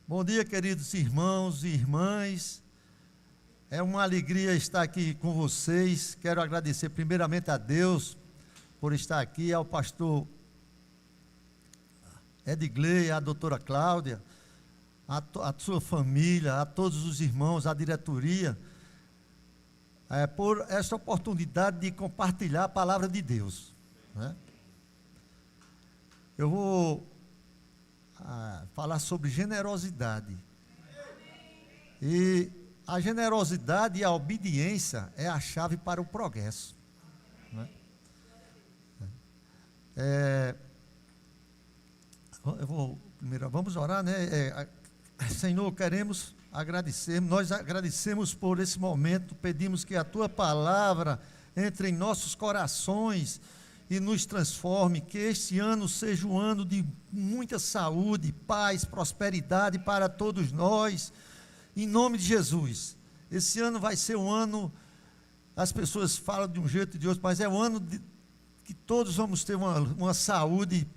Bom dia, queridos irmãos e irmãs. É uma alegria estar aqui com vocês. Quero agradecer primeiramente a Deus por estar aqui, ao pastor Edgley, à doutora Cláudia, a sua família, a todos os irmãos, a diretoria, por esta oportunidade de compartilhar a palavra de Deus, né? Eu vou falar sobre generosidade. E a generosidade e a obediência é a chave para o progresso, né? Vamos orar, né? Senhor, queremos agradecer, nós agradecemos por esse momento, pedimos que a Tua palavra entre em nossos corações e nos transforme, que este ano seja um ano de muita saúde, paz, prosperidade para todos nós, em nome de Jesus. Esse ano vai ser um ano, as pessoas falam de um jeito e de outro, mas é um ano que todos vamos ter uma saúde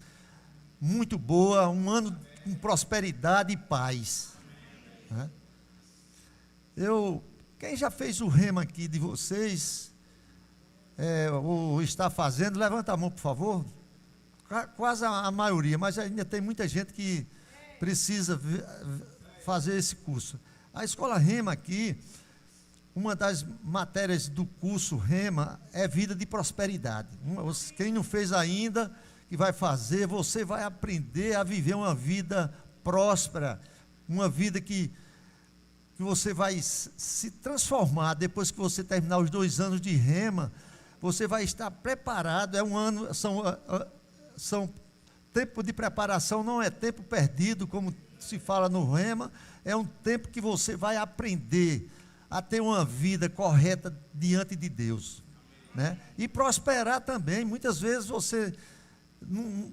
muito boa, um ano com prosperidade e paz, né? Quem já fez o rema aqui de vocês, ou está fazendo, levanta a mão, por favor. Quase a maioria, mas ainda tem muita gente que precisa fazer esse curso. A escola Rema aqui, uma das matérias do curso Rema é vida de prosperidade. Quem não fez ainda, que vai fazer, você vai aprender a viver uma vida próspera, uma vida que você vai se transformar. Depois que você terminar os 2 anos de Rema, você vai estar preparado. É um ano, são tempo de preparação, não é tempo perdido, como se fala no Rema. É um tempo que você vai aprender a ter uma vida correta diante de Deus, né? E prosperar também. Muitas vezes você não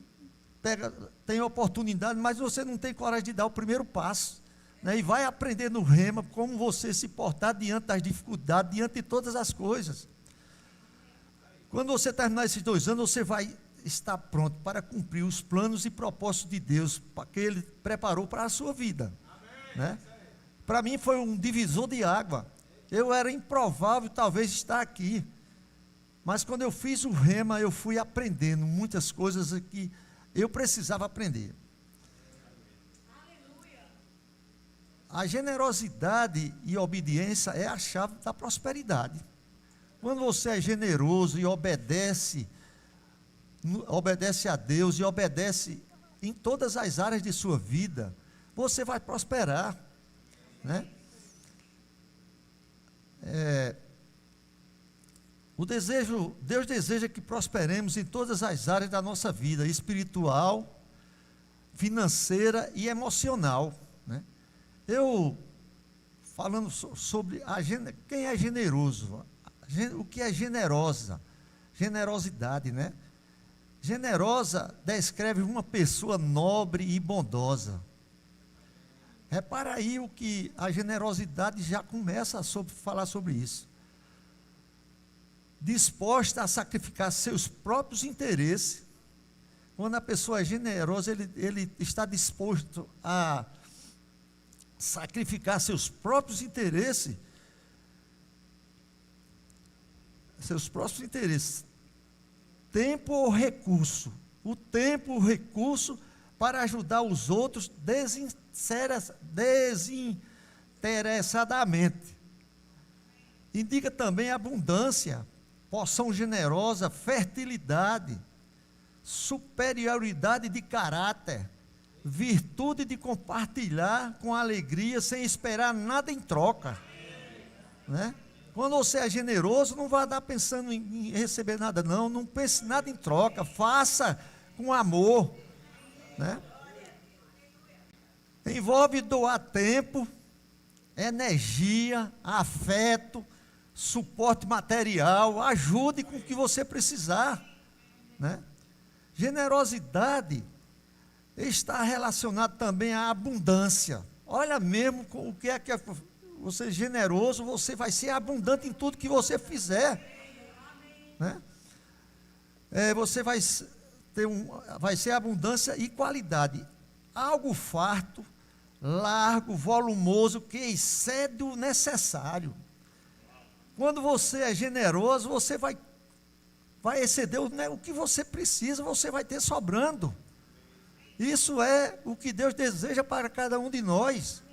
tem oportunidade, mas você não tem coragem de dar o primeiro passo, né? E vai aprender no Rema como você se portar diante das dificuldades, diante de todas as coisas. Quando você terminar esses 2 anos, você vai estar pronto para cumprir os planos e propósitos de Deus que Ele preparou para a sua vida, né? Para mim foi um divisor de água. Eu era improvável talvez estar aqui, mas quando eu fiz o Rema, eu fui aprendendo muitas coisas que eu precisava aprender. A generosidade e obediência é a chave da prosperidade. Quando você é generoso e obedece a Deus e obedece em todas as áreas de sua vida, você vai prosperar, né? Deus deseja que prosperemos em todas as áreas da nossa vida, espiritual, financeira e emocional, né? Falando sobre quem é generoso, o que é generosidade, né? Generosa descreve uma pessoa nobre e bondosa. Repara aí o que a generosidade já começa a falar sobre isso. Disposta a sacrificar seus próprios interesses. Quando a pessoa é generosa, ele está disposto a sacrificar seus próprios interesses. Tempo ou recurso. O tempo, o recurso para ajudar os outros desinteressadamente. Indica também abundância, porção generosa, fertilidade, superioridade de caráter, virtude de compartilhar com alegria, sem esperar nada em troca, né? Quando você é generoso, não vai dar pensando em receber nada, não pense nada em troca, faça com amor, né? Envolve doar tempo, energia, afeto, suporte material, ajude com o que você precisar, né? Generosidade está relacionado também à abundância. Olha mesmo o que é você generoso, você vai ser abundante em tudo que você fizer, né? Você vai ser abundância e qualidade. Algo farto, largo, volumoso, que excede o necessário. Quando você é generoso, você vai exceder o que você precisa, você vai ter sobrando. Isso é o que Deus deseja para cada um de nós.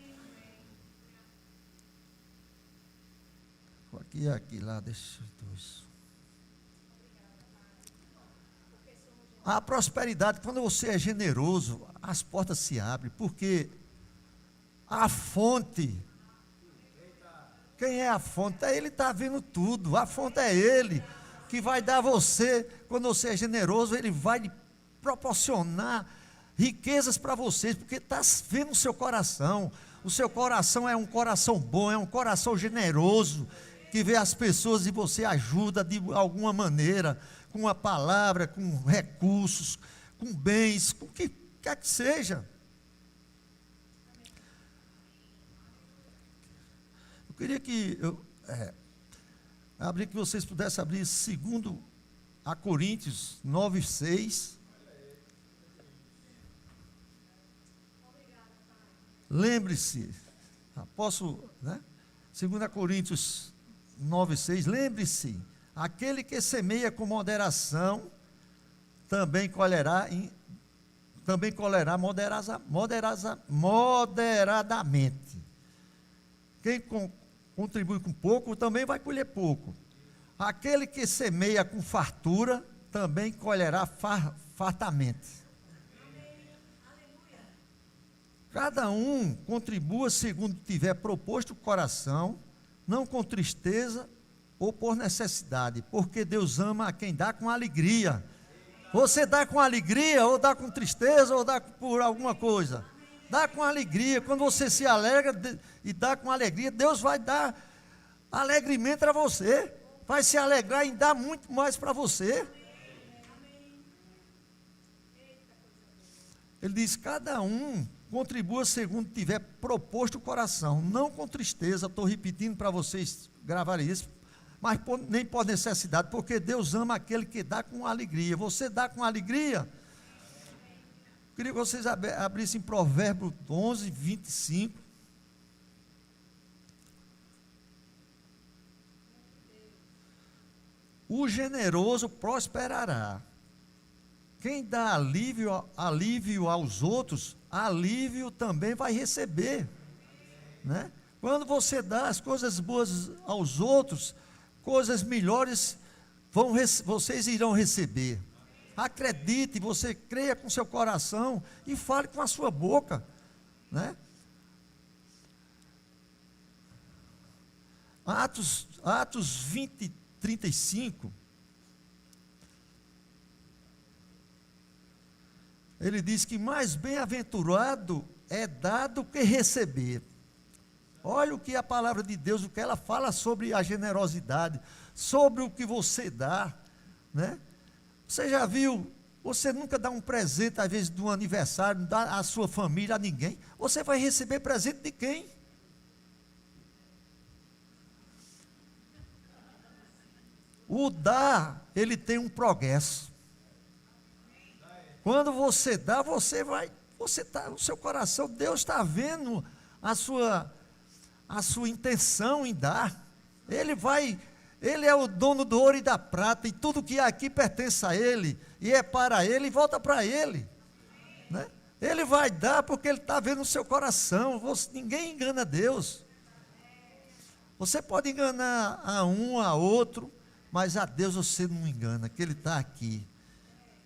Aqui, lá, deixa eu isso. A prosperidade, quando você é generoso, as portas se abrem, porque a fonte, quem é a fonte? Ele está vendo tudo, a fonte é Ele, que vai dar a você, quando você é generoso, Ele vai lhe proporcionar riquezas para vocês, porque está vendo o seu coração é um coração bom, é um coração generoso, que vê as pessoas e você ajuda de alguma maneira, com uma palavra, com recursos, com bens, com o que quer que seja. Eu queria que que vocês pudessem abrir 2 a Coríntios 9:6. Lembre-se, posso, né? 2 Coríntios 9:6, lembre-se, aquele que semeia com moderação, também colherá moderadamente. Quem contribui com pouco, também vai colher pouco. Aquele que semeia com fartura, também colherá fartamente. Cada um contribua segundo tiver proposto o coração, não com tristeza ou por necessidade, porque Deus ama a quem dá com alegria. Você dá com alegria, ou dá com tristeza, ou dá por alguma coisa? Dá com alegria. Quando você se alegra e dá com alegria, Deus vai dar alegremente para você, vai se alegrar e dar muito mais para você. Ele diz: cada um contribua segundo tiver proposto o coração, não com tristeza. Estou repetindo para vocês gravarem isso, mas nem por necessidade, porque Deus ama aquele que dá com alegria. Você dá com alegria? Queria que vocês abrissem Provérbios 11:25. O generoso prosperará. Quem dá alívio aos outros, alívio também vai receber, né? Quando você dá as coisas boas aos outros, coisas melhores vocês irão receber. Acredite, você creia com seu coração e fale com a sua boca, né? Atos 20:35. Ele diz que mais bem-aventurado é dar do que receber. Olha o que a palavra de Deus, o que ela fala sobre a generosidade, sobre o que você dá, né? Você já viu, você nunca dá um presente, às vezes, de um aniversário, não dá à sua família, a ninguém. Você vai receber presente de quem? O dar, ele tem um progresso. Quando você dá, o seu coração, Deus está vendo a sua intenção em dar. Ele é o dono do ouro e da prata, e tudo que aqui pertence a Ele, e é para Ele, e volta para Ele, né? Ele vai dar porque Ele está vendo o seu coração. Ninguém engana Deus. Você pode enganar a um, a outro, mas a Deus você não engana, que Ele está aqui.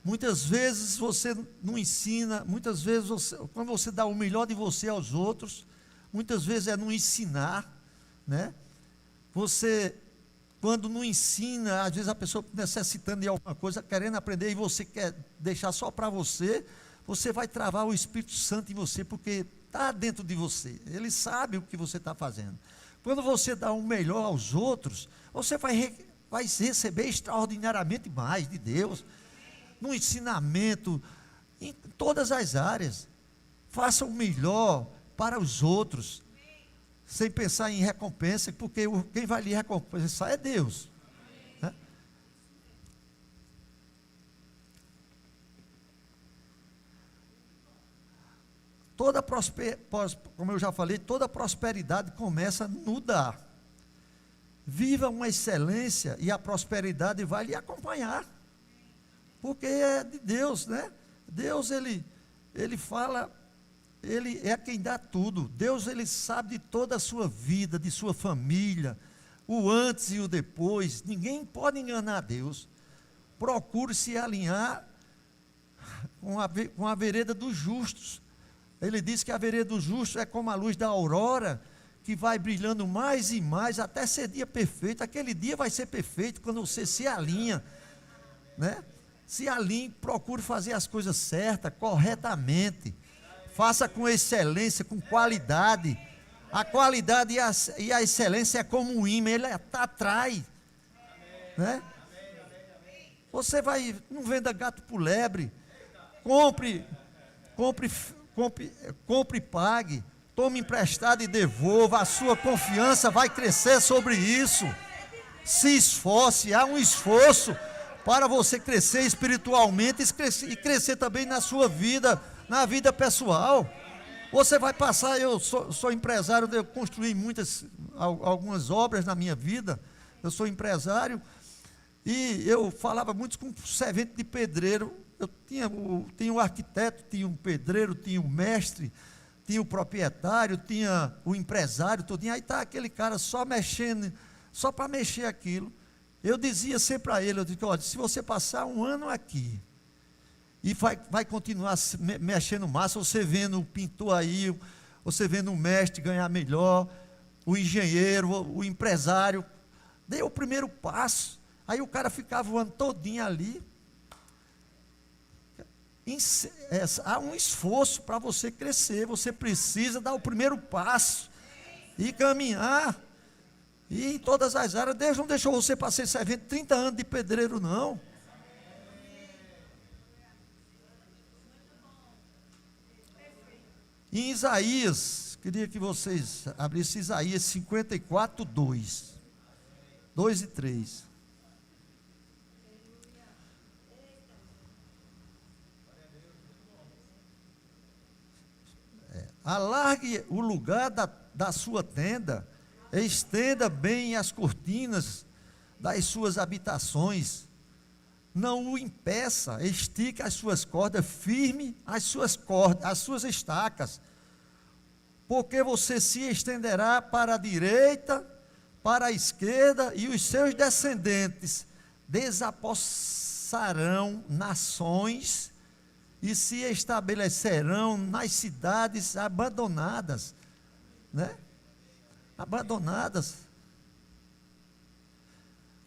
Muitas vezes você não ensina, muitas vezes quando você dá o melhor de você aos outros, muitas vezes é não ensinar, né? Você, quando não ensina, às vezes a pessoa necessitando de alguma coisa, querendo aprender, e você quer deixar só para você, você vai travar o Espírito Santo em você, porque está dentro de você, Ele sabe o que você está fazendo. Quando você dá o melhor aos outros, você vai receber extraordinariamente mais de Deus, no ensinamento, em todas as áreas. Faça o melhor para os outros, sem pensar em recompensa, porque quem vai lhe recompensar é Deus, né? como eu já falei, toda prosperidade começa no dar. Viva uma excelência e a prosperidade vai lhe acompanhar. Porque é de Deus, né? Deus, ele fala, ele é quem dá tudo. Deus, ele sabe de toda a sua vida, de sua família, o antes e o depois. Ninguém pode enganar Deus. Procure se alinhar com a vereda dos justos. Ele diz que a vereda dos justos é como a luz da aurora, que vai brilhando mais e mais, até ser dia perfeito. Aquele dia vai ser perfeito quando você se alinha, né? Se alinhe, procure fazer as coisas certas, corretamente. Faça com excelência, com qualidade. A qualidade e a excelência é como um imã, ele atrai, né? Você não venda gato por lebre. Compre e pague. Tome emprestado e devolva. A sua confiança vai crescer sobre isso. Se esforce, há um esforço para você crescer espiritualmente e crescer também na sua vida, na vida pessoal. Você vai passar, eu sou empresário, eu construí algumas obras na minha vida, eu sou empresário, e eu falava muito com servente de pedreiro. Eu tinha um arquiteto, tinha um pedreiro, tinha um mestre, tinha o proprietário, tinha o empresário, tudinho. Aí está aquele cara só mexendo, só para mexer aquilo. Eu dizia sempre a ele, eu disse, olha, se você passar um ano aqui, e vai continuar mexendo massa, você vendo o pintor aí, você vendo o mestre ganhar melhor, o engenheiro, o empresário, dê o primeiro passo. Aí o cara ficava o ano todinho ali. Há um esforço para você crescer, você precisa dar o primeiro passo e caminhar, e em todas as áreas. Deus não deixou você para ser servente 30 anos de pedreiro, não. Em Isaías, queria que vocês abrissem Isaías 54, 2 e 3. Alargue o lugar da sua tenda, estenda bem as cortinas das suas habitações, não o impeça, estique as suas cordas, firme as suas estacas, porque você se estenderá para a direita, para a esquerda, e os seus descendentes desapossarão nações e se estabelecerão nas cidades abandonadas, né? Abandonadas.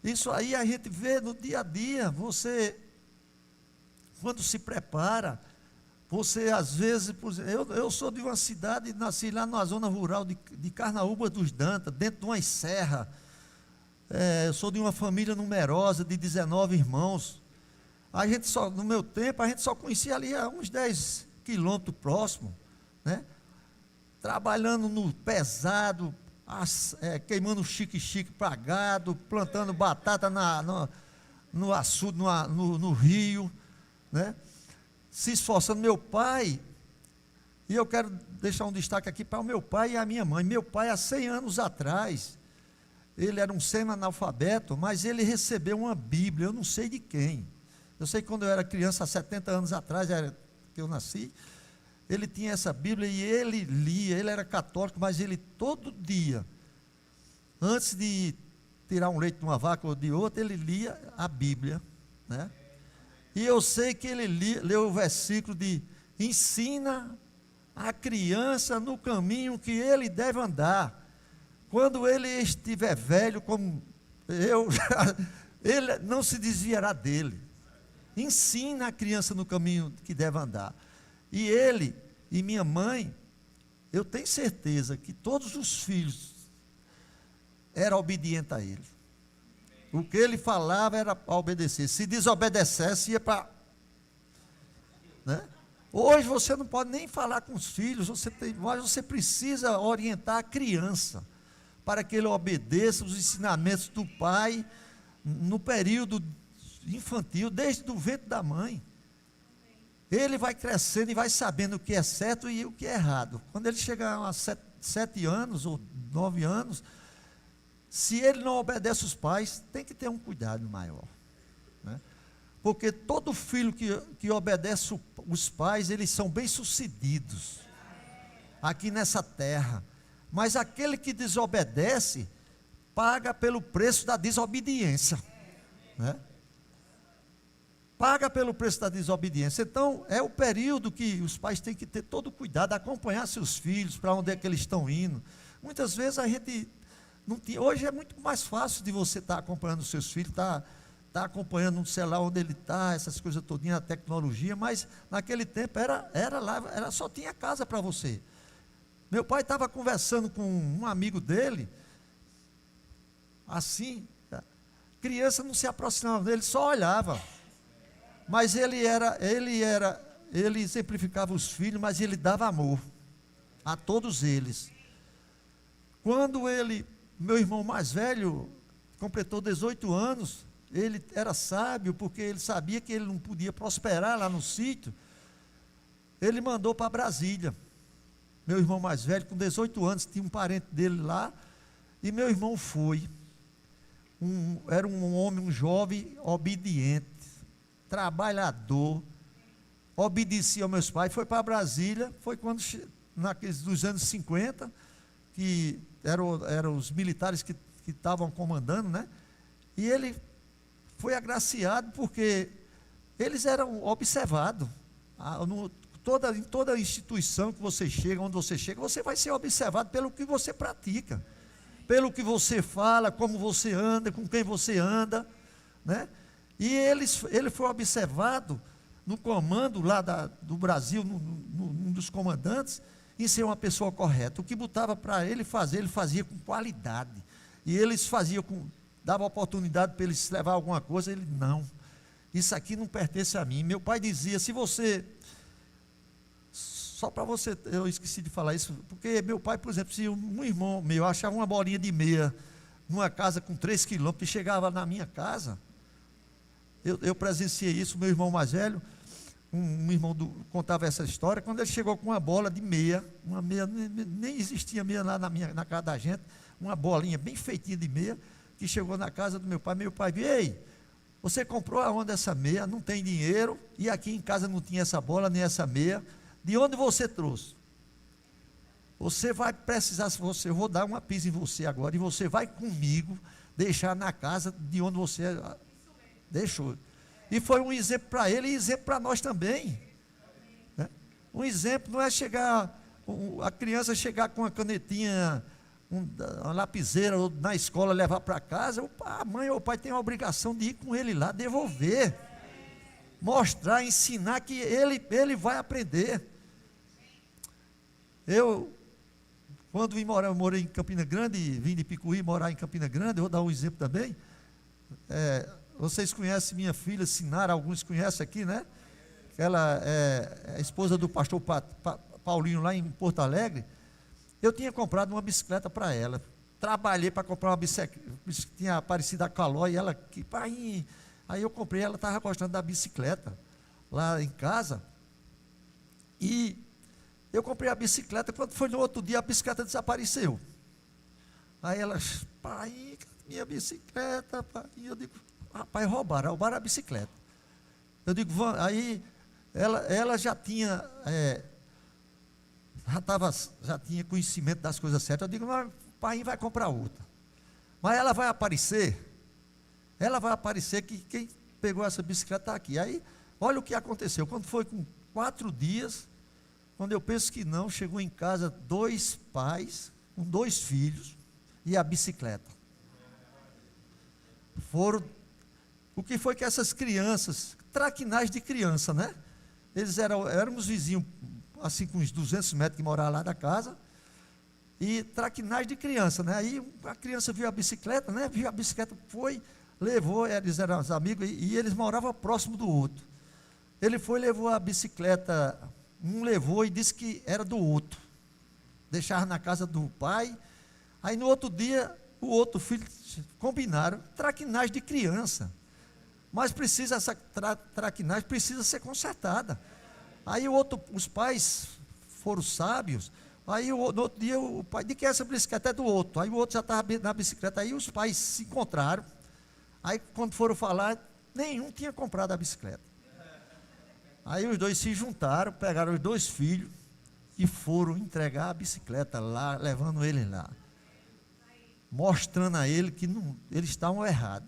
Isso aí a gente vê no dia a dia. Você, quando se prepara, você às vezes, por exemplo, eu sou de uma cidade, nasci lá na zona rural de Carnaúba dos Dantas, dentro de uma serra. Eu sou de uma família numerosa, de 19 irmãos. No meu tempo, a gente só conhecia ali a uns 10 quilômetros próximo, né? Trabalhando no pesado, queimando chique-chique para gado, plantando batata no açude, no rio, né? Se esforçando. Meu pai, e eu quero deixar um destaque aqui para o meu pai e a minha mãe. Meu pai, há 100 anos atrás, ele era um semi-analfabeto, mas ele recebeu uma Bíblia, eu não sei de quem. Eu sei que quando eu era criança, há 70 anos atrás, que eu nasci, ele tinha essa Bíblia e ele lia. Ele era católico, mas ele todo dia, antes de tirar um leite de uma vaca ou de outra, ele lia a Bíblia, né? E eu sei que ele leu o versículo de: ensina a criança no caminho que ele deve andar. Quando ele estiver velho, como eu, ele não se desviará dele. Ensina a criança no caminho que deve andar. E ele e minha mãe, eu tenho certeza que todos os filhos eram obedientes a ele. O que ele falava era para obedecer. Se desobedecesse, ia para... né? Hoje você não pode nem falar com os filhos, mas você precisa orientar a criança para que ele obedeça os ensinamentos do pai no período infantil, desde o ventre da mãe. ele vai crescendo e vai sabendo o que é certo e o que é errado. Quando ele chegar a 7 anos ou 9 anos, se ele não obedece os pais, tem que ter um cuidado maior, né? Porque todo filho que obedece os pais, eles são bem-sucedidos aqui nessa terra. Mas aquele que desobedece, paga pelo preço da desobediência, né? Paga pelo preço da desobediência. Então, é o período que os pais têm que ter todo o cuidado, acompanhar seus filhos, para onde é que eles estão indo. Muitas vezes a gente não tinha, hoje é muito mais fácil de você estar acompanhando os seus filhos, estar acompanhando, sei lá onde ele está, essas coisas todinhas, a tecnologia, mas naquele tempo era lá, só tinha casa para você. Meu pai estava conversando com um amigo dele, assim, criança não se aproximava dele, só olhava. Mas ele exemplificava os filhos, mas ele dava amor a todos eles. Quando meu irmão mais velho, completou 18 anos, ele era sábio, porque ele sabia que ele não podia prosperar lá no sítio, ele mandou para Brasília. Meu irmão mais velho, com 18 anos, tinha um parente dele lá, e meu irmão foi. Era um homem, um jovem obediente, trabalhador, obedecia aos meus pais, foi para Brasília. Foi quando, naqueles dos anos 50, que eram os militares que estavam comandando, né? E ele foi agraciado porque eles eram observados. Em toda instituição que você chega, onde você chega, você vai ser observado pelo que você pratica, pelo que você fala, como você anda, com quem você anda, né? E ele foi observado no comando lá do Brasil, um dos comandantes, em ser uma pessoa correta. O que botava para ele fazia com qualidade. E eles dava oportunidade para eles levar alguma coisa, ele não. Isso aqui não pertence a mim. Meu pai dizia, só para você, eu esqueci de falar isso, porque meu pai, por exemplo, se um irmão meu achava uma bolinha de meia numa casa com 3 quilômetros e chegava na minha casa, eu presenciei isso. Meu irmão mais velho, um irmão contava essa história, quando ele chegou com uma bola de meia, nem existia meia lá na casa da gente, uma bolinha bem feitinha de meia, que chegou na casa do meu pai viu, ei, você comprou aonde essa meia? Não tem dinheiro, e aqui em casa não tinha essa bola, nem essa meia, de onde você trouxe? Você vai precisar, eu vou dar uma pisa em você agora, e você vai comigo, deixar na casa de onde você deixou. E foi um exemplo para ele e exemplo para nós também, né? Um exemplo não é a criança chegar com uma canetinha, uma lapiseira, ou na escola levar para casa. A mãe ou o pai tem a obrigação de ir com ele lá, devolver, mostrar, ensinar que ele vai aprender. Quando eu morei em Campina Grande, vim de Picuí morar em Campina Grande, eu vou dar um exemplo também. Vocês conhecem minha filha Sinara, alguns conhecem aqui, né? Ela é a esposa do pastor Paulinho lá em Porto Alegre. Eu tinha comprado uma bicicleta para ela. Trabalhei para comprar uma bicicleta, tinha aparecido a Calói, e ela, pai, aí eu comprei, ela estava gostando da bicicleta lá em casa. E eu comprei a bicicleta, quando foi no outro dia, a bicicleta desapareceu. Aí ela, pai, minha bicicleta, pai. E eu digo, rapaz, roubaram a bicicleta. Eu digo, aí ela já tinha, já tinha conhecimento das coisas certas. Eu digo, mas o pai vai comprar outra. Mas ela vai aparecer que quem pegou essa bicicleta está aqui. Aí, olha o que aconteceu. Quando foi com 4 dias, quando eu penso que não, chegou em casa 2 pais, com 2 filhos, e a bicicleta. O que foi que essas crianças, traquinagem de criança, né? Éramos vizinhos, assim, com uns 200 metros que moravam lá da casa, e traquinagem de criança, né? Aí a criança viu a bicicleta, né? Viu a bicicleta, levou, eles eram os amigos, e eles moravam próximo do outro. Ele levou a bicicleta, um levou e disse que era do outro, deixava na casa do pai. Aí no outro dia, o outro filho, combinaram, traquinagem de criança. Mas essa traquinagem precisa ser consertada. Aí os pais foram sábios. Aí no outro dia o pai, de que essa bicicleta é do outro. Aí o outro já estava na bicicleta. Aí os pais se encontraram. Aí quando foram falar, nenhum tinha comprado a bicicleta. Aí os dois se juntaram, pegaram os 2 filhos e foram entregar a bicicleta lá, levando ele lá. Mostrando a ele que eles estavam errados.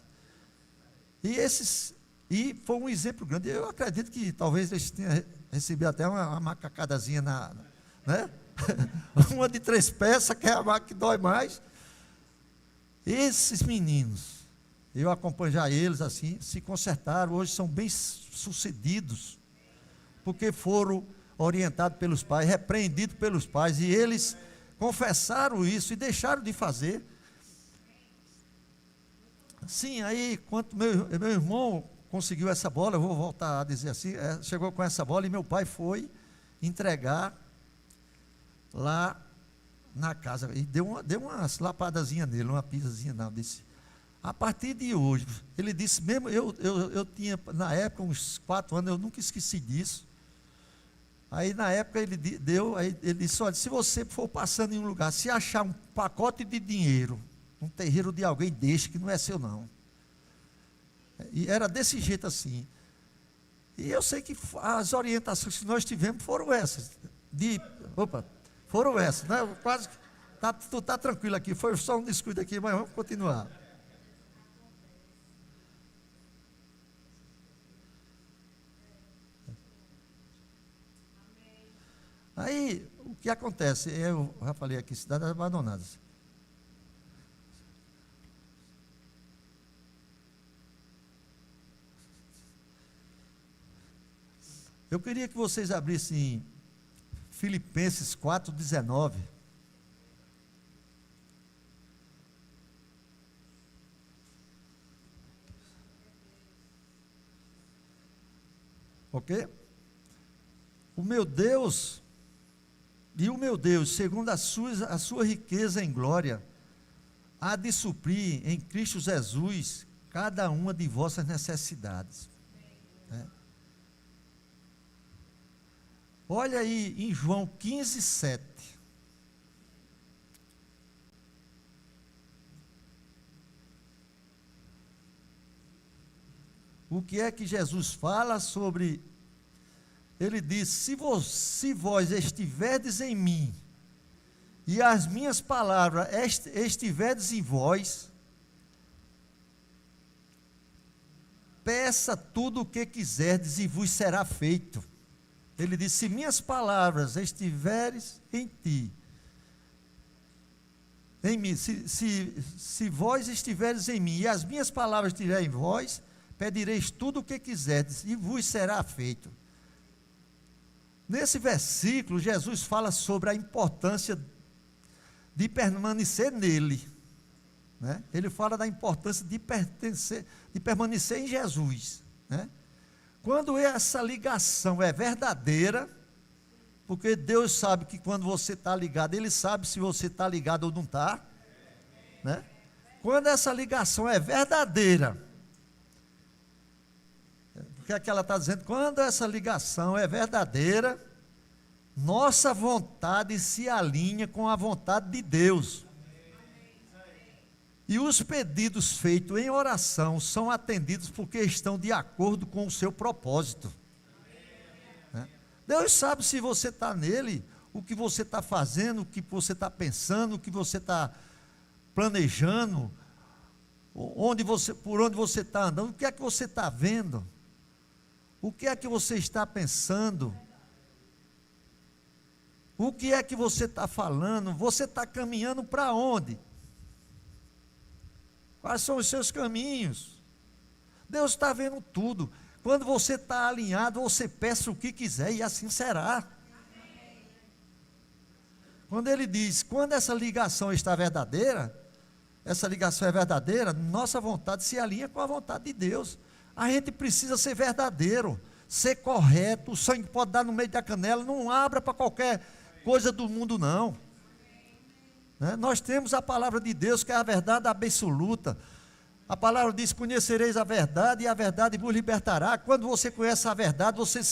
E foi um exemplo grande. Eu acredito que talvez eles tenham recebido até uma macacadazinha né? Uma de 3 peças, que é a maca que dói mais. Esses meninos, eu acompanho já eles assim, se consertaram, hoje são bem sucedidos, porque foram orientados pelos pais, repreendidos pelos pais, e eles confessaram isso e deixaram de fazer. Sim, aí, quando meu irmão conseguiu essa bola, eu vou voltar a dizer assim, chegou com essa bola e meu pai foi entregar lá na casa, e deu umas lapadazinhas nele, uma pisazinha, não, disse, a partir de hoje, ele disse, mesmo, eu tinha, na época, uns 4 anos, eu nunca esqueci disso. Aí na época ele disse, olha, se você for passando em um lugar, se achar um pacote de dinheiro, um terreiro de alguém, deixa, que não é seu não. E era desse jeito assim. E eu sei que as orientações que nós tivemos foram essas. Foram essas, né? Quase, tu está tranquilo aqui, foi só um descuido aqui, mas vamos continuar. Aí, o que acontece? Eu já falei aqui, cidades abandonadas. Eu queria que vocês abrissem Filipenses 4:19. Ok? O meu Deus, segundo a sua riqueza em glória, há de suprir em Cristo Jesus cada uma de vossas necessidades. Olha aí em João 15:7. O que é que Jesus fala sobre? Ele diz, se vós estiverdes em mim, e as minhas palavras estiverdes em vós, peça tudo o que quiserdes e vos será feito. Ele diz, se minhas palavras estiveres em ti, em mim, se vós estiveres em mim, e as minhas palavras estiverem em vós, pedireis tudo o que quiserdes, e vos será feito. Nesse versículo, Jesus fala sobre a importância de permanecer nele, né? Ele fala da importância de permanecer em Jesus, né? Quando essa ligação é verdadeira, porque Deus sabe que quando você está ligado, Ele sabe se você está ligado ou não está, né? Quando essa ligação é verdadeira, o que é que ela está dizendo? Quando essa ligação é verdadeira, nossa vontade se alinha com a vontade de Deus. E os pedidos feitos em oração são atendidos porque estão de acordo com o seu propósito. Né? Deus sabe se você está nele, o que você está fazendo, o que você está pensando, o que você está planejando, por onde você está andando, o que é que você está vendo, o que é que você está pensando, o que é que você está falando, você está caminhando para onde? Quais são os seus caminhos? Deus está vendo tudo. Quando você está alinhado, você peça o que quiser e assim será. Quando ele diz, quando essa ligação está verdadeira, essa ligação é verdadeira, nossa vontade se alinha com a vontade de Deus. A gente precisa ser verdadeiro, ser correto, o sangue pode dar no meio da canela, não abra para qualquer coisa do mundo não. Nós temos a palavra de Deus, que é a verdade absoluta. A palavra diz, conhecereis a verdade, e a verdade vos libertará. Quando você conhece a verdade, você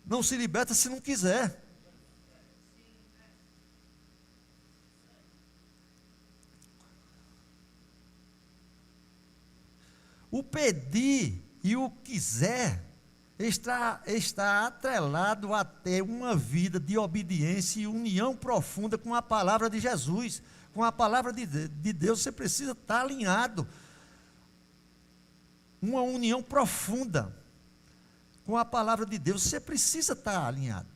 não se liberta se não quiser. O pedir e o quiser está atrelado a ter uma vida de obediência e união profunda com a palavra de Jesus, com a palavra de Deus. Você precisa estar alinhado, uma união profunda com a palavra de Deus. Você precisa estar alinhado,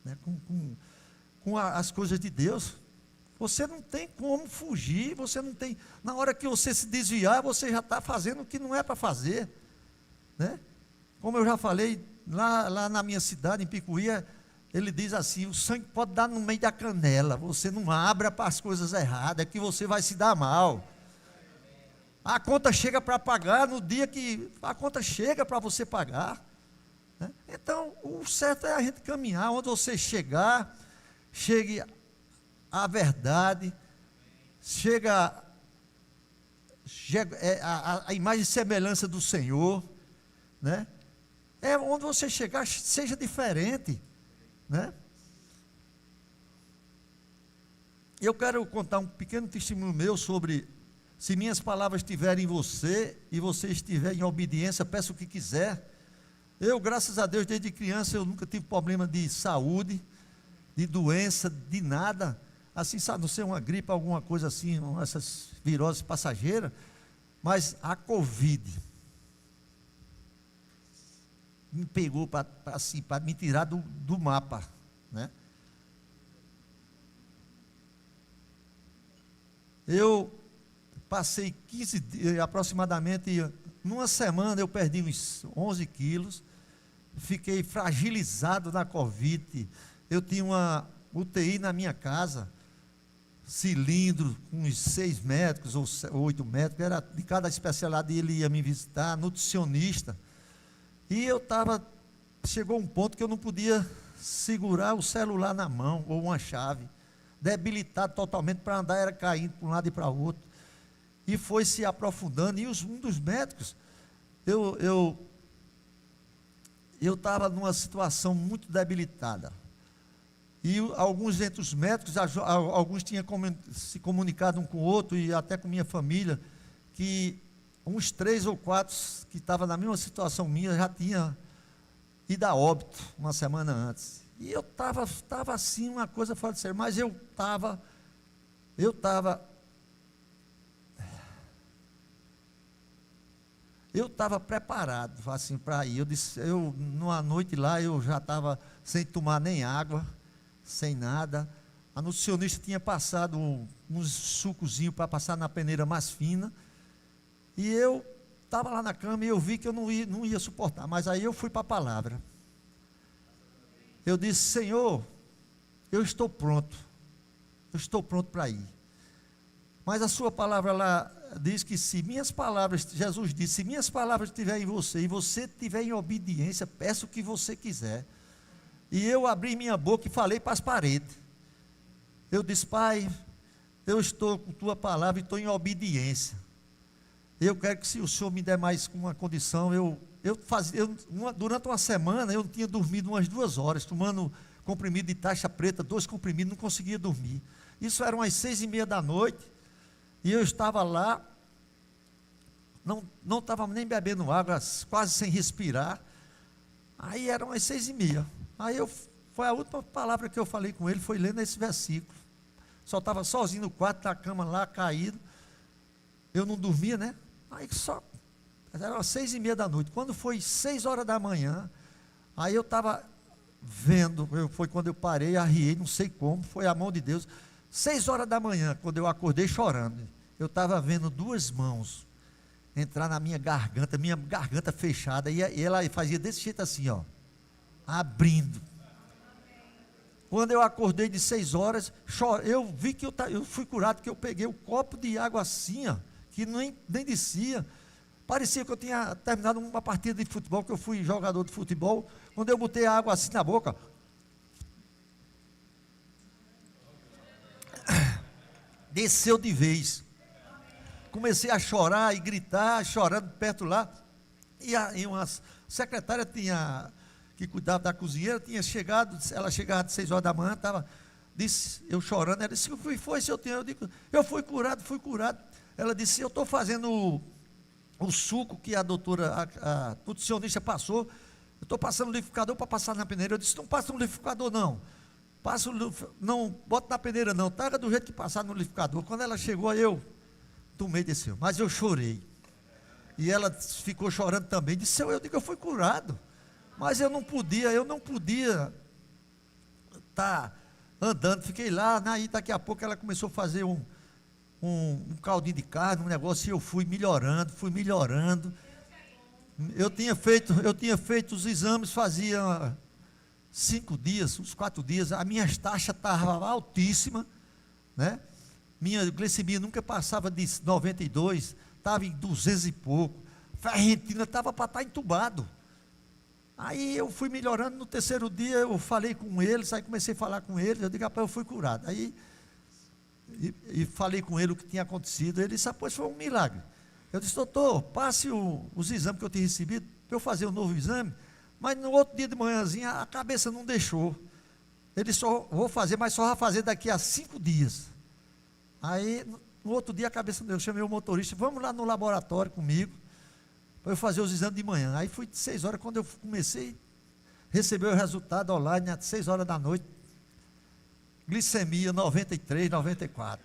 né, com as coisas de Deus. Você não tem como fugir, você não tem, na hora que você se desviar, você já está fazendo o que não é para fazer, né? Como eu já falei, lá na minha cidade, em Picuí, ele diz assim: o sangue pode dar no meio da canela, você não abra para as coisas erradas, que você vai se dar mal. A conta chega para pagar no dia que a conta chega para você pagar, né? Então, o certo é a gente caminhar, onde você chegar, chegue a verdade, chega a imagem e semelhança do Senhor, né? É onde você chegar, seja diferente, né? Eu quero contar um pequeno testemunho meu sobre: se minhas palavras estiverem em você e você estiver em obediência, peça o que quiser. Eu, graças a Deus, desde criança eu nunca tive problema de saúde, de doença, de nada. Assim, sabe, não sei, uma gripe, alguma coisa assim, essas viroses passageiras, mas a Covid me pegou para me tirar do mapa, né? Eu passei 15 dias, aproximadamente, numa semana eu perdi uns 11 quilos, fiquei fragilizado na Covid. Eu tinha uma UTI na minha casa, cilindro, com uns 6 médicos ou 8 médicos, era de cada especialidade. Ele ia me visitar, nutricionista, e eu chegou um ponto que eu não podia segurar o celular na mão, ou uma chave, debilitado totalmente, para andar era caindo para um lado e para o outro, e foi se aprofundando. E um dos médicos, eu estava numa situação muito debilitada, e alguns entre os médicos, alguns tinham se comunicado um com o outro, e até com minha família, que uns 3 ou 4 que estavam na mesma situação minha, já tinha ido a óbito uma semana antes. E eu estava assim, uma coisa fora de sério, mas eu estava preparado, assim, para ir. Numa noite lá, eu já estava sem tomar nem água, sem nada. A nutricionista tinha passado uns sucozinhos para passar na peneira mais fina, e eu estava lá na cama e eu vi que eu não ia suportar. Mas aí eu fui para a palavra. Eu disse: Senhor, eu estou pronto para ir. Mas a sua palavra lá diz que se minhas palavras, Jesus disse, se minhas palavras estiverem em você e você estiver em obediência, peça o que você quiser. E eu abri minha boca e falei para as paredes. Eu disse: Pai, eu estou com tua palavra e estou em obediência. Eu quero que, se o Senhor me der mais uma condição, durante uma semana eu tinha dormido umas 2 horas, tomando comprimido de taxa preta, 2 comprimidos, não conseguia dormir. Isso eram as 6:30 da noite, e eu estava lá, não estava nem bebendo água, quase sem respirar. Aí eram as 6:30. Aí foi a última palavra que eu falei com ele, foi lendo esse versículo. Só estava sozinho no quarto, na cama lá, caído. Eu não dormia, né? Aí eram as 6:30 da noite. Quando foi 6 horas da manhã, aí eu estava vendo, foi quando eu parei, arriei, não sei como, foi a mão de Deus. 6 horas da manhã, quando eu acordei chorando, eu estava vendo 2 mãos entrar na minha garganta fechada, e ela fazia desse jeito assim, ó, abrindo. Quando eu acordei de 6 horas, eu vi que eu fui curado, que eu peguei o copo de água assim, ó, que nem descia. Parecia que eu tinha terminado uma partida de futebol, que eu fui jogador de futebol. Quando eu botei a água assim na boca, desceu de vez. Comecei a chorar e gritar, chorando perto lá. E uma secretária que cuidava da cozinheira, tinha chegado, ela chegava às 6 horas da manhã, disse, eu chorando, ela disse, o que foi, seu tenho? Eu digo, eu fui curado, fui curado. Ela disse, eu estou fazendo o suco que a doutora, a nutricionista passou, eu estou passando o liquidificador para passar na peneira. Eu disse, não passa no liquidificador não, não, bota na peneira não, traga do jeito que passar no liquidificador. Quando ela chegou, eu tomei desse, mas eu chorei. E ela ficou chorando também, disse, eu digo, eu fui curado, mas eu não podia estar andando, fiquei lá, aí daqui a pouco ela começou a fazer um caldinho de carne, um negócio, e eu fui melhorando. Eu tinha feito os exames, fazia 5 dias, uns 4 dias, as minhas taxas estavam altíssimas, né? Minha glicemia nunca passava de 92, estava em 200 e pouco, ferritina estava para estar entubado. Aí eu fui melhorando. No terceiro dia eu falei com eles, aí comecei a falar com eles, eu digo, rapaz, eu fui curado. Aí e falei com ele o que tinha acontecido. Ele disse, pois foi um milagre. Eu disse, doutor, passe os exames que eu tinha recebido para eu fazer um novo exame, mas no outro dia de manhãzinha a cabeça não deixou. Ele disse, só vou fazer, mas só vai fazer daqui a 5 dias. Aí no outro dia a cabeça não deu. Eu chamei o motorista, vamos lá no laboratório comigo para eu fazer os exames de manhã. Aí fui de 6 horas, quando eu comecei a receber o resultado online, às 6 horas da noite, glicemia 93, 94.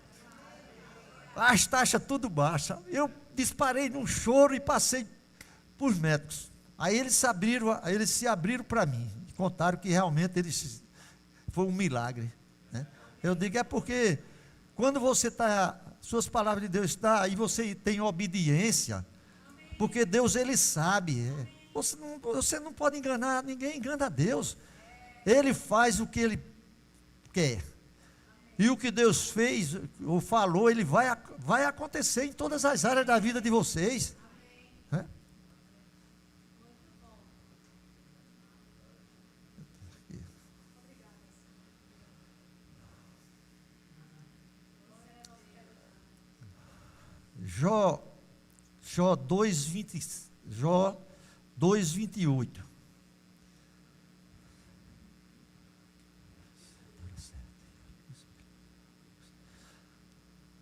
As taxas tudo baixas. Eu disparei num choro e passei para os médicos. Aí eles se abriram para mim e contaram que realmente foi um milagre, né? Eu digo, é porque quando você está, suas palavras de Deus estão, e você tem obediência, porque Deus, Ele sabe, você não pode enganar, ninguém engana a Deus. Ele faz o que Ele quer, e o que Deus fez, ou falou, Ele vai acontecer em todas as áreas da vida de vocês, né? Jó 2:28.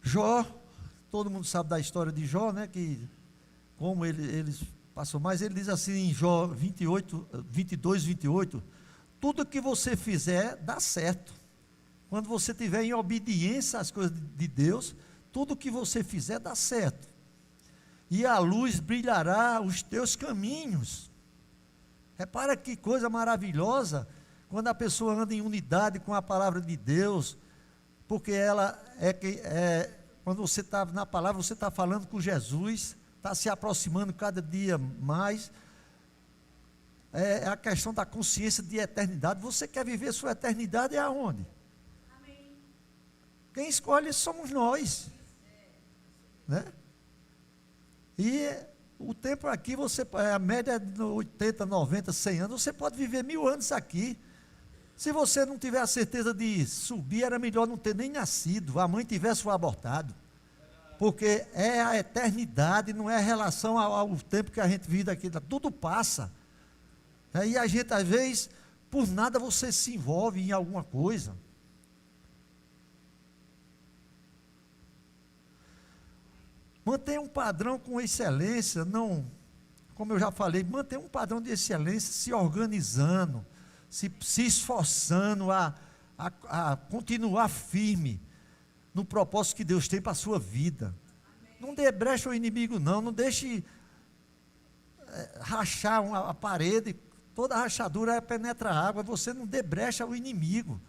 Jó, todo mundo sabe da história de Jó, né? Que como ele passou, mas ele diz assim em Jó 22:28, tudo que você fizer dá certo. Quando você estiver em obediência às coisas de Deus, tudo que você fizer dá certo, e a luz brilhará os teus caminhos. Repara que coisa maravilhosa, quando a pessoa anda em unidade com a palavra de Deus, porque ela quando você está na palavra, você está falando com Jesus, está se aproximando cada dia mais. É a questão da consciência de eternidade. Você quer viver sua eternidade aonde? Amém. Quem escolhe somos nós, né? E o tempo aqui, a média é de 80, 90, 100 anos, você pode viver 1000 anos aqui. Se você não tiver a certeza de subir, era melhor não ter nem nascido, a mãe tivesse o abortado, porque é a eternidade, não é a relação ao tempo que a gente vive aqui, tudo passa, e a gente às vezes, por nada você se envolve em alguma coisa. Mantenha um padrão com excelência, não, como eu já falei, mantenha um padrão de excelência, se organizando, se esforçando a continuar firme no propósito que Deus tem para a sua vida. Amém. Não dê brecha ao inimigo não deixe rachar a parede, toda rachadura penetra a água, você não dê brecha ao inimigo.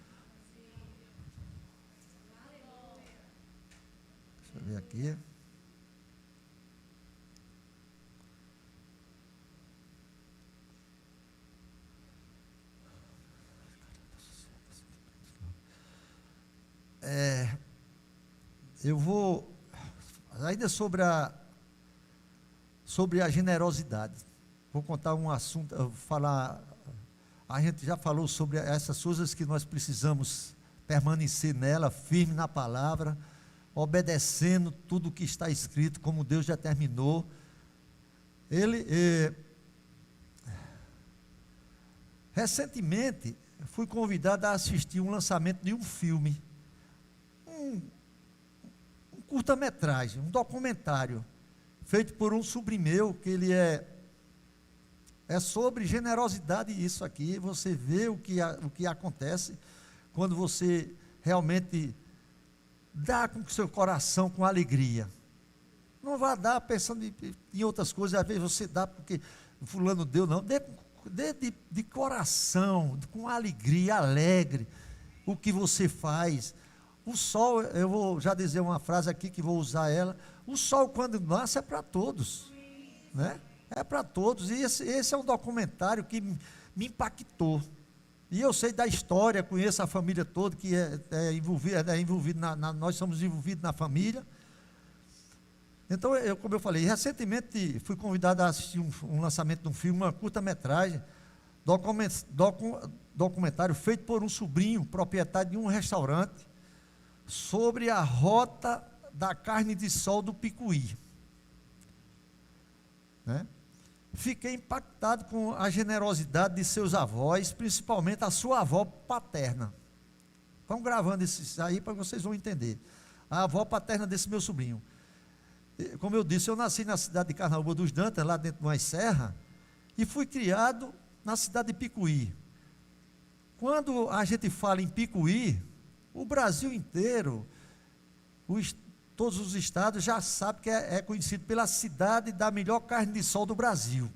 Deixa eu ver aqui. Eu vou ainda sobre a generosidade. Vou contar um assunto, a gente já falou sobre essas coisas que nós precisamos permanecer nela, firme na palavra, obedecendo tudo o que está escrito, como Deus determinou. Recentemente, fui convidado a assistir um lançamento de um filme, um curta-metragem, um documentário, feito por um sobrinho meu, que ele é sobre generosidade. Isso aqui, você vê o que acontece quando você realmente dá com o seu coração, com alegria. Não vá dar pensando em outras coisas, às vezes você dá porque fulano deu, não. Dê de coração, com alegria, alegre, o que você faz. O sol, eu vou já dizer uma frase aqui que vou usar ela: o sol quando nasce é para todos, né? É para todos. E esse é um documentário que me impactou. E eu sei da história, conheço a família toda que é envolvida, nós somos envolvidos na família. Então, como eu falei, recentemente fui convidado a assistir um lançamento de um filme, uma curta-metragem, documentário feito por um sobrinho, proprietário de um restaurante, sobre a rota da carne de sol do Picuí. Né? Fiquei impactado com a generosidade de seus avós, principalmente a sua avó paterna. Vamos gravando isso aí para vocês vão entender. A avó paterna desse meu sobrinho. Como eu disse, eu nasci na cidade de Carnaúba dos Dantas, lá dentro de uma serra, e fui criado na cidade de Picuí. Quando a gente fala em Picuí, o Brasil inteiro, todos os estados já sabem que é conhecido pela cidade da melhor carne de sol do Brasil.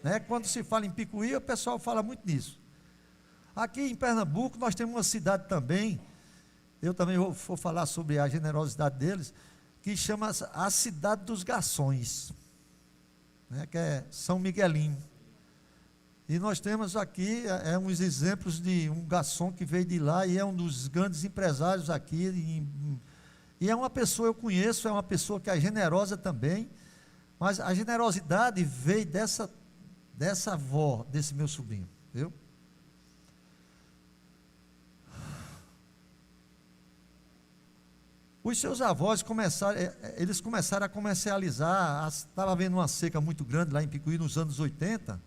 Né? Quando se fala em Picuí, o pessoal fala muito nisso. Aqui em Pernambuco, nós temos uma cidade também, eu também vou falar sobre a generosidade deles, que chama a Cidade dos Garçons, né, que é São Miguelinho. E nós temos aqui uns exemplos de um garçom que veio de lá e é um dos grandes empresários aqui. E é uma pessoa, eu conheço, é uma pessoa que é generosa também, mas a generosidade veio dessa avó, desse meu sobrinho, viu? Os seus avós começaram a comercializar, estava havendo uma seca muito grande lá em Picuí nos anos 80,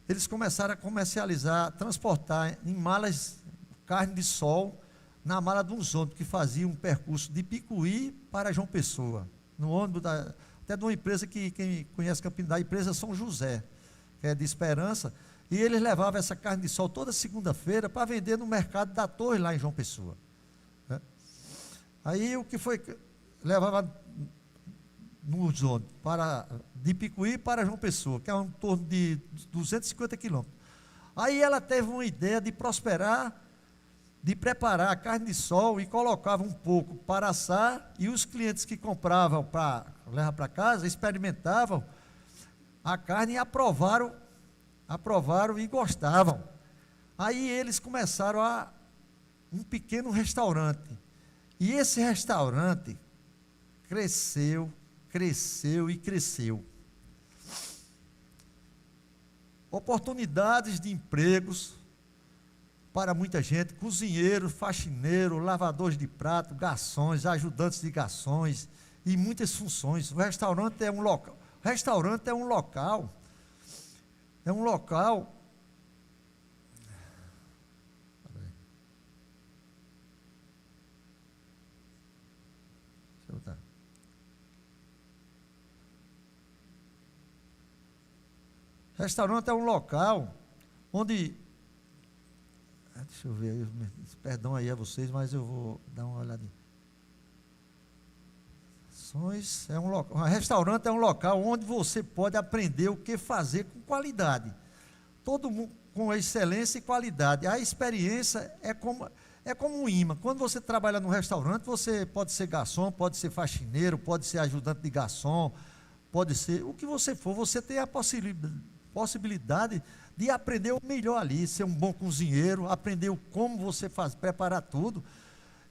eles começaram a comercializar, transportar em malas carne de sol, na mala de uns ônibus que faziam um percurso de Picuí para João Pessoa, no ônibus até de uma empresa que quem conhece Campina, da empresa São José, que é de Esperança, e eles levavam essa carne de sol toda segunda-feira para vender no mercado da Torre lá em João Pessoa. Aí o que foi, levava nos ônibus de Picuí para João Pessoa, que é em torno de 250 quilômetros. Aí ela teve uma ideia de prosperar, de preparar a carne de sol e colocava um pouco para assar, e os clientes que compravam para levar para casa, experimentavam a carne e aprovaram e gostavam. Aí eles começaram um pequeno restaurante. E esse restaurante cresceu e cresceu. Oportunidades de empregos para muita gente, cozinheiro, faxineiro, lavadores de prato, garçons, ajudantes de garçons e muitas funções. O restaurante é um local. Restaurante é um local onde, deixa eu ver aí, perdão aí a vocês, mas eu vou dar uma olhadinha. Restaurante é um local onde você pode aprender o que fazer com qualidade. Todo mundo com excelência e qualidade. A experiência é como um imã. Quando você trabalha no restaurante, você pode ser garçom, pode ser faxineiro, pode ser ajudante de garçom, pode ser o que você for, você tem a possibilidade de aprender o melhor ali, ser um bom cozinheiro, aprender como você preparar tudo.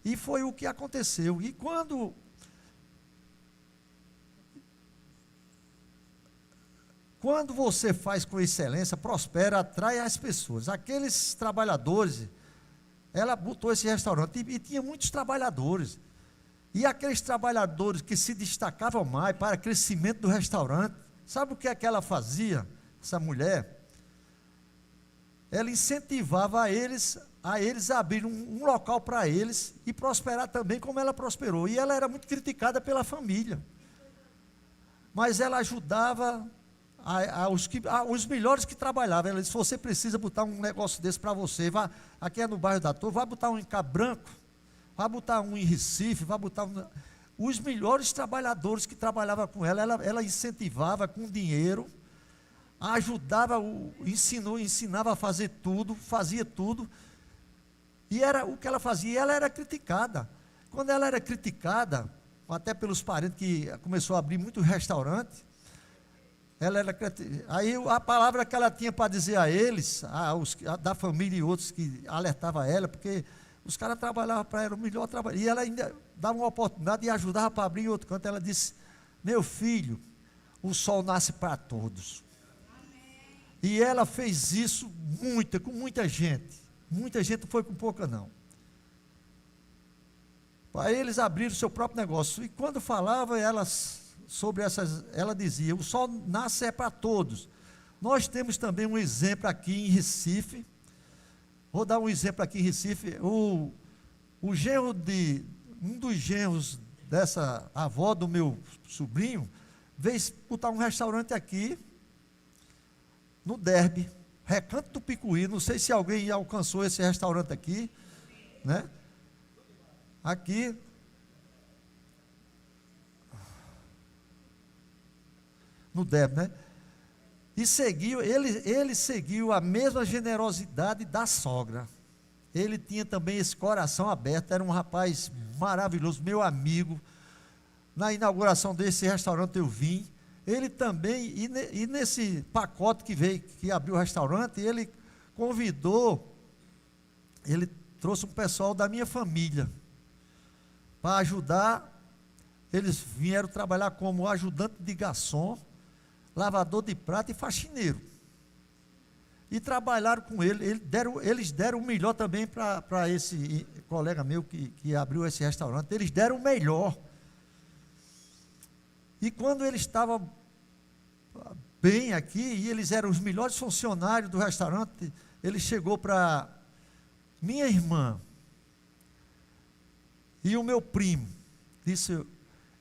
E foi o que aconteceu. E quando você faz com excelência, prospera, atrai as pessoas. Aqueles trabalhadores, ela botou esse restaurante e tinha muitos trabalhadores. E aqueles trabalhadores que se destacavam mais para o crescimento do restaurante, sabe o que é que ela fazia? Essa mulher, ela incentivava a eles abrir um local para eles e prosperar também como ela prosperou. E ela era muito criticada pela família, mas ela ajudava os melhores que trabalhavam. Ela disse: você precisa botar um negócio desse para você, vá, aqui é no bairro da Torre, vai botar um em Cabo Branco, vai botar um em Recife, vai botar um... Os melhores trabalhadores que trabalhavam com ela incentivava com dinheiro, ajudava, ensinava a fazer tudo, fazia tudo, e era o que ela fazia. E ela era criticada. Quando ela era criticada, até pelos parentes, que começou a abrir muito restaurante, aí a palavra que ela tinha para dizer a eles, da família e outros que alertavam ela, porque os caras trabalhavam para ela o melhor trabalho, e ela ainda dava uma oportunidade e ajudava para abrir em outro canto. Ela disse: meu filho, o sol nasce para todos. E ela fez isso com muita gente. Muita gente, não foi com pouca não. Para eles abrirem o seu próprio negócio. E quando falava sobre essas, ela dizia: o sol nasce para todos. Nós temos também um exemplo aqui em Recife. Vou dar um exemplo aqui em Recife. Um dos genros dessa avó do meu sobrinho veio botar um restaurante aqui no Derby, Recanto do Picuí. Não sei se alguém alcançou esse restaurante aqui, né? Aqui no Derby, né? E seguiu, ele seguiu a mesma generosidade da sogra. Ele tinha também esse coração aberto, era um rapaz maravilhoso, meu amigo. Na inauguração desse restaurante eu vim. Ele também, e nesse pacote que abriu o restaurante, ele ele trouxe um pessoal da minha família para ajudar. Eles vieram trabalhar como ajudante de garçom, lavador de prato e faxineiro. E trabalharam com ele. Eles deram o melhor também para esse colega meu que abriu esse restaurante. Eles deram o melhor. E quando ele estava bem aqui, e eles eram os melhores funcionários do restaurante, ele chegou para minha irmã e o meu primo, disse: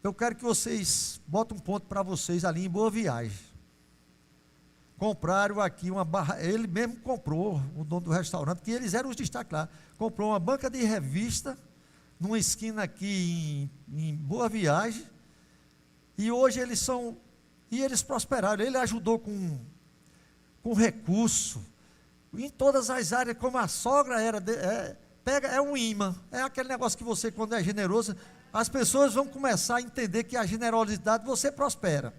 eu quero que vocês botem um ponto para vocês ali em Boa Viagem. Compraram aqui uma barra, ele mesmo comprou, o dono do restaurante, que eles eram os destaques lá, comprou uma banca de revista, numa esquina aqui em Boa Viagem. E hoje eles prosperaram. Ele ajudou com recurso, em todas as áreas, como a sogra é um imã, é aquele negócio que você, quando é generoso, as pessoas vão começar a entender que a generosidade você prospera.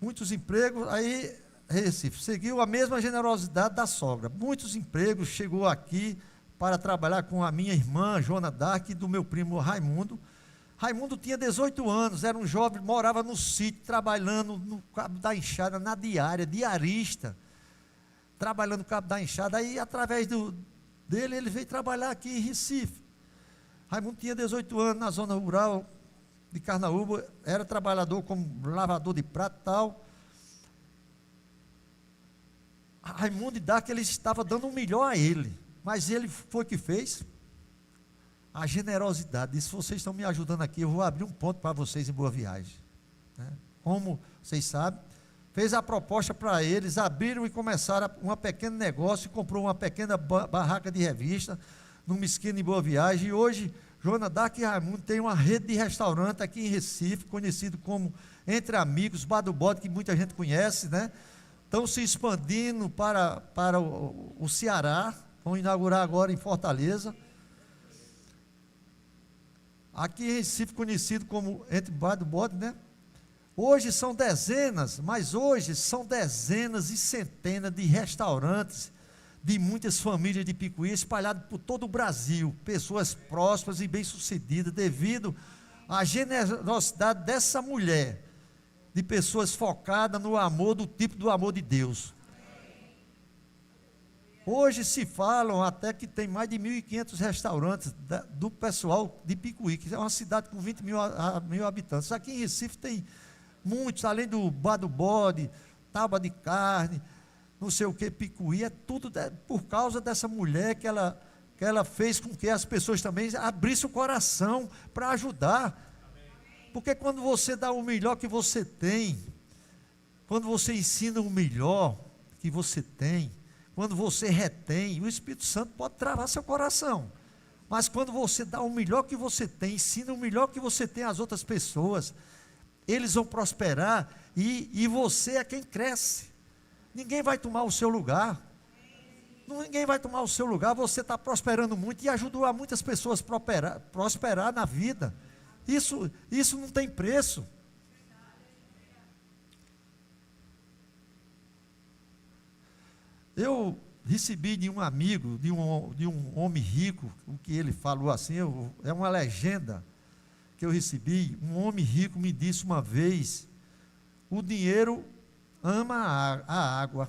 Muitos empregos, aí Recife seguiu a mesma generosidade da sogra. Muitos empregos, chegou aqui para trabalhar com a minha irmã, Joana Dark, e do meu primo Raimundo. Raimundo tinha 18 anos, era um jovem, morava no sítio, trabalhando no Cabo da Enxada, na diária, diarista, trabalhando no Cabo da Enxada. Aí, através dele, ele veio trabalhar aqui em Recife. Raimundo tinha 18 anos, na zona rural de Carnaúba, era trabalhador como lavador de prato e tal. Raimundo e Dark, ele estava dando o melhor a ele, mas ele foi o que fez? A generosidade. Disse: vocês estão me ajudando aqui, eu vou abrir um ponto para vocês em Boa Viagem, né? Como vocês sabem, fez a proposta para eles, abriram e começaram um pequeno negócio, comprou uma pequena barraca de revista, numa esquina em Boa Viagem. E hoje, Joana Dark e Raimundo tem uma rede de restaurante aqui em Recife, conhecido como Entre Amigos, Bar do Bode, que muita gente conhece, né? Estão se expandindo para o Ceará, vão inaugurar agora em Fortaleza. Aqui em Recife, conhecido como Entre Bar do Bode, né? Hoje são dezenas e centenas de restaurantes de muitas famílias de Picuí, espalhados por todo o Brasil, pessoas prósperas e bem-sucedidas, devido à generosidade dessa mulher, de pessoas focadas no amor, do tipo do amor de Deus. Hoje se falam até que tem mais de 1.500 restaurantes do pessoal de Picuí, que é uma cidade com 20 mil habitantes. Aqui em Recife tem muitos, além do Bar do Bode, Tábua de Carne, não sei o que, Picuí, é tudo por causa dessa mulher que ela fez com que as pessoas também abrissem o coração para ajudar. Porque quando você dá o melhor que você tem, quando você ensina o melhor que você tem, quando você retém, o Espírito Santo pode travar seu coração. Mas quando você dá o melhor que você tem, ensina o melhor que você tem às outras pessoas, eles vão prosperar e você é quem cresce. Ninguém vai tomar o seu lugar. Ninguém vai tomar o seu lugar. Você está prosperando muito e ajudou a muitas pessoas a prosperar na vida. Isso não tem preço. Eu recebi de um amigo, de um homem rico, o que ele falou assim, é uma legenda que eu recebi. Um homem rico me disse uma vez: o dinheiro ama a água.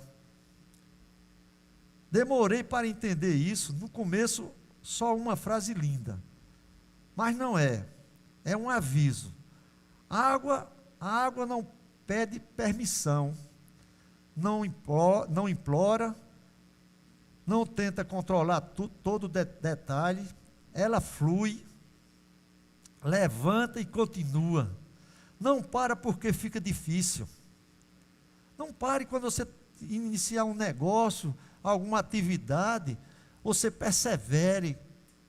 Demorei para entender isso. No começo, só uma frase linda, mas não é. É um aviso. A água não pede permissão, não implora, não tenta controlar todo detalhe. Ela flui, levanta e continua. Não para porque fica difícil. Não pare quando você iniciar um negócio, alguma atividade. Você persevere,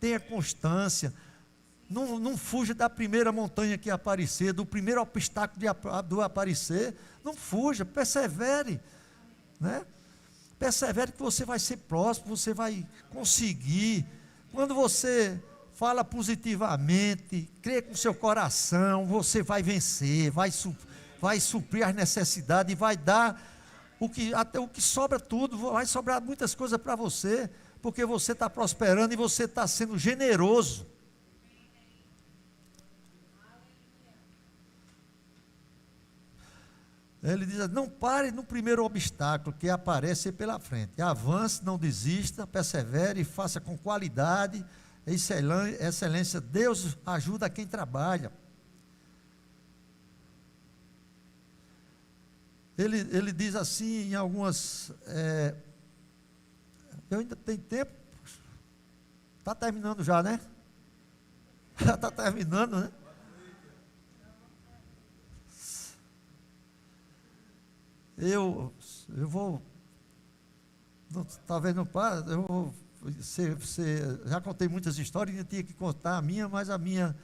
tenha constância. Não fuja da primeira montanha que aparecer, do primeiro obstáculo do aparecer. Não fuja, persevere, né? Persevere que você vai ser próximo, você vai conseguir. Quando você fala positivamente, crê com seu coração, você vai vencer, vai suprir as necessidades e vai dar até o que sobra tudo, vai sobrar muitas coisas para você, porque você está prosperando e você está sendo generoso. Ele diz: não pare no primeiro obstáculo que aparece pela frente. Avance, não desista, persevere e faça com qualidade, excelência. Deus ajuda quem trabalha. Ele diz assim em algumas... eu ainda tenho tempo? Está terminando já, né? Já está terminando, né? Eu vou, talvez não pare, eu vou, já contei muitas histórias, eu tinha que contar a minha, mas a minha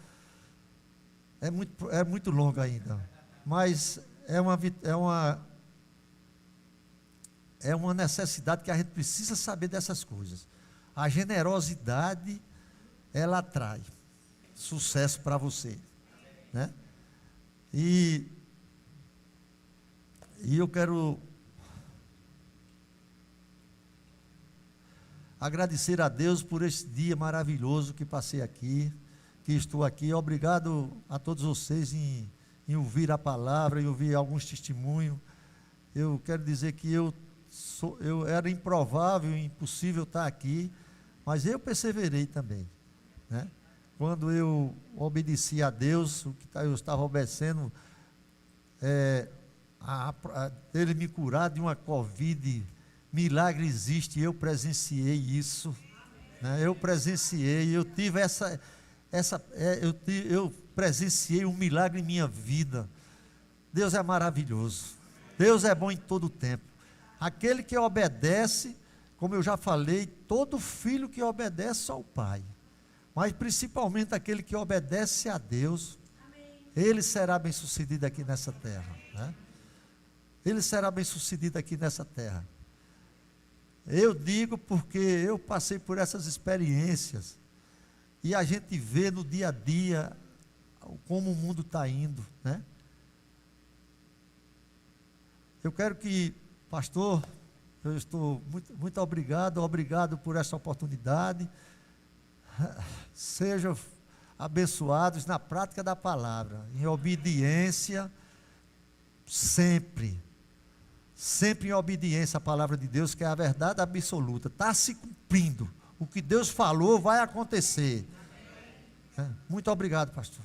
é muito longa ainda. Mas é uma necessidade que a gente precisa saber dessas coisas. A generosidade, ela atrai sucesso para você, né? E eu quero agradecer a Deus por esse dia maravilhoso que passei aqui, que estou aqui. Obrigado a todos vocês em ouvir a palavra, em ouvir alguns testemunhos. Eu quero dizer que eu era improvável, impossível estar aqui, mas eu perseverei também, né? Quando eu obedeci a Deus, o que eu estava obedecendo, ele me curar de uma Covid, milagre existe, eu presenciei isso, né? Eu presenciei, eu tive eu presenciei um milagre em minha vida. Deus é maravilhoso, Deus é bom em todo o tempo. Aquele que obedece, como eu já falei, todo filho que obedece ao Pai, mas principalmente aquele que obedece a Deus, ele será bem sucedido aqui nessa terra, né? Ele será bem sucedido aqui nessa terra. Eu digo porque eu passei por essas experiências, e a gente vê no dia a dia como o mundo está indo, né? Eu quero que, pastor, eu estou muito obrigado por essa oportunidade. Sejam abençoados na prática da palavra, em obediência, sempre em obediência à palavra de Deus, que é a verdade absoluta. Está se cumprindo, o que Deus falou vai acontecer. Muito obrigado, pastor.